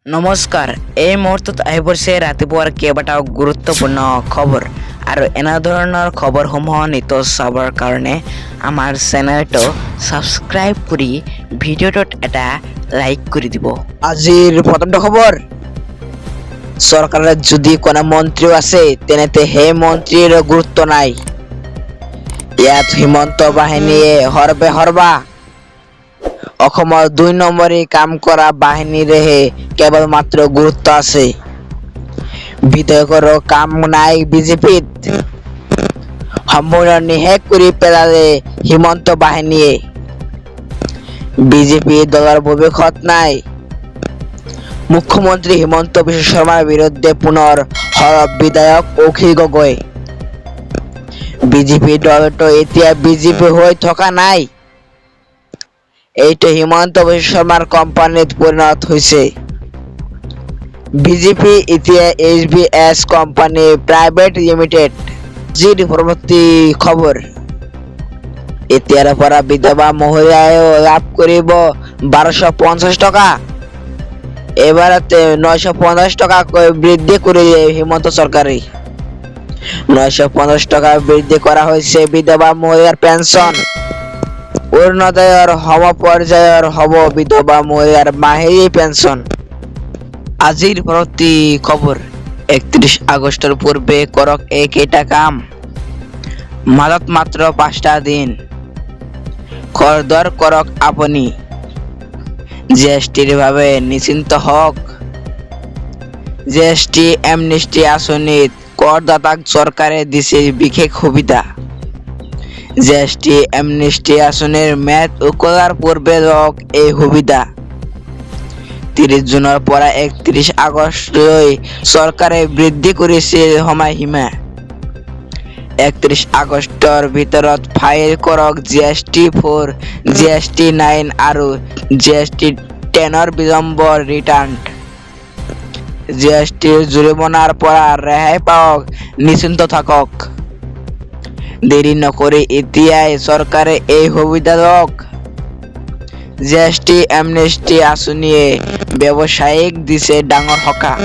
নমস্কাৰ, এই মুহূৰ্তত আহি পৰিছে ৰাতিপুৱাৰ কেইবাটাও গুৰুত্বপূৰ্ণ খবৰ আৰু এনে ধৰণৰ খবৰসমূহ নিতৌ চাবৰ কাৰণে আমাৰ চেনেলটো সাবস্ক্ৰাইব কৰি ভিডিঅ'টোত এটা লাইক কৰি দিব। আজিৰ প্ৰথমটো খবৰ, চৰকাৰৰ যদি কোনো মন্ত্ৰীও আছে তেন্তে সেই মন্ত্ৰীৰ গুৰুত্ব নাই। ইয়াত হিমন্ত বাহিনীয়ে সৰ্বা অসমৰ ২ নম্বৰী কাম কৰা বাহিনীৰেহে কেৱল মাত্ৰ গুৰুত্ব আছে। বিধায়কৰো কাম নাই বিজেপিত। সম্পূৰ্ণ নিশেষ কৰি পেলালে হিমন্ত বাহিনীয়ে। বিজেপি দলৰ ভৱিষ্যত নাই। মুখ্যমন্ত্ৰী হিমন্ত বিশ্ব শৰ্মাৰ বিৰুদ্ধে পুনৰ সৰব বিধায়ক অখিল গগৈ। বিজেপি দলটো এতিয়া বিজেপি হৈ থকা নাই, এইটো হিমন্ত বিশ্ব শৰ্মাৰ কোম্পানীত পৰিণত হৈছে। বিজেপি এতিয়া HBS company private limited. Zero পৰৱৰ্তী খবৰ, এতিয়াৰ পৰা বিধৱা মহিলায়ো লাভ কৰিব 1250 টকা। এবাৰতে 950 টকাকৈ বৃদ্ধি কৰিলে হিমন্ত চৰকাৰে। 950 টকা বৃদ্ধি কৰা হৈছে বিধৱা মহিলাৰ পেঞ্চন। অৰুণোদয়ৰ সমপৰ্যায়ৰ হ'ব বিধৱা মহিলাৰ মাহিলী পেঞ্চন। আজিৰ পৰৱৰ্তী খবৰ, 31 আগষ্টৰ পূৰ্বে কৰক এইকেইটা কাম, মাজত মাত্ৰ 5টা দিন। খৰধৰ কৰক আপুনি, GSTৰ বাবে নিশ্চিন্ত হওক। GST এমনেষ্টি আঁচনিত কৰদাতাক চৰকাৰে দিছে বিশেষ সুবিধা। GST এমনেষ্টি আঁচনিৰ ম্যাদ উকলাৰ পূৰ্বে লওক এই সুবিধা। 30 জুনৰ পৰা 31 আগষ্টলৈ চৰকাৰে বৃদ্ধি কৰিছিল সময়সীমা। 31 আগষ্টৰ ভিতৰত ফাইল কৰক GST-4, GST-9 আৰু GST-10ৰ বিলম্বৰ ৰিটাৰ্ণ। GSTৰ জৰিমনাৰ পৰা ৰেহাই পাওক, নিশ্চিন্ত থাকক। দেৰি নকৰি এতিয়াই চৰকাৰে এই সুবিধা লওক। GST এমনেষ্টি আঁচনিয়ে ব্যৱসায়ীক দিছে ডাঙৰ সকাহ।